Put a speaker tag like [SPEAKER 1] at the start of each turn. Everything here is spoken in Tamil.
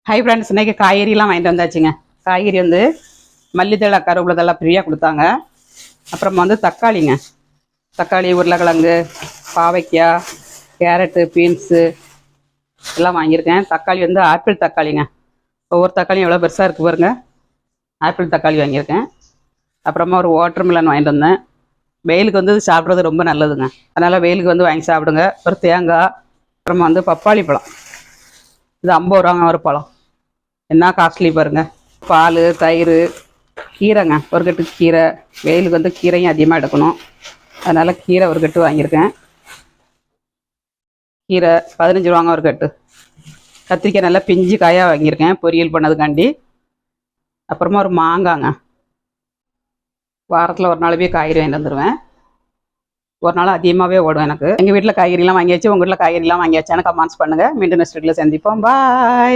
[SPEAKER 1] ஹை ஃப்ரெண்ட்ஸ், இன்றைக்கி காய்கறிலாம் வாங்கிட்டு வந்தாச்சுங்க. காய்கறி வந்து மல்லித்தழை கருவேப்பிலதெல்லாம் ஃப்ரீயாக கொடுத்தாங்க. அப்புறமா வந்து தக்காளிங்க, தக்காளி, உருளைக்கிழங்கு, பாவைக்காய், கேரட்டு, பீன்ஸு எல்லாம் வாங்கியிருக்கேன். தக்காளி வந்து ஆப்பிள் தக்காளிங்க. ஒவ்வொரு தக்காளியும் எவ்வளோ பெருசாக இருக்குது பாருங்க. ஆப்பிள் தக்காளி வாங்கியிருக்கேன். அப்புறமா ஒரு வாட்டர் மிலன் வாங்கிட்டு வந்தேன். வெயிலுக்கு வந்து சாப்பிட்றது ரொம்ப நல்லதுங்க. அதனால் வெயிலுக்கு வந்து வாங்கி சாப்பிடுங்க. ஒரு தேங்காய், அப்புறமா வந்து பப்பாளி பழம். இது 50 ரூபாங்க ஒரு பழம். என்ன காஸ்ட்லி பாருங்கள். பால், தயிர், கீரைங்க, ஒரு கட்டு கீரை. வெயிலுக்கு வந்து கீரையும் அதிகமாக எடுக்கணும். அதனால் கீரை ஒரு கட்டு வாங்கியிருக்கேன். கீரை 15 ரூபாங்க ஒரு கட்டு. கத்திரிக்காய் நல்லா பிஞ்சு காயாக வாங்கியிருக்கேன் பொரியல் பண்ணதுக்காண்டி. அப்புறமா ஒரு மாங்காங்க. வாரத்தில் ஒரு நாள் போய் காய்கறி வாங்கிட்டு வந்துடுவேன். ஒரு நாள் அதிகமாகவே ஓடும் எனக்கு. எங்கள் வீட்டில் காய்கறிலாம் வாங்கியாச்சு. உங்கள் வீட்டில் காய்கறிலாம் வாங்கியாச்சான்னு கமெண்ட்ஸ் பண்ணுங்கள். மீண்டும் நெக்ஸ்ட் வீட்டில் சந்திப்போம். பாய்.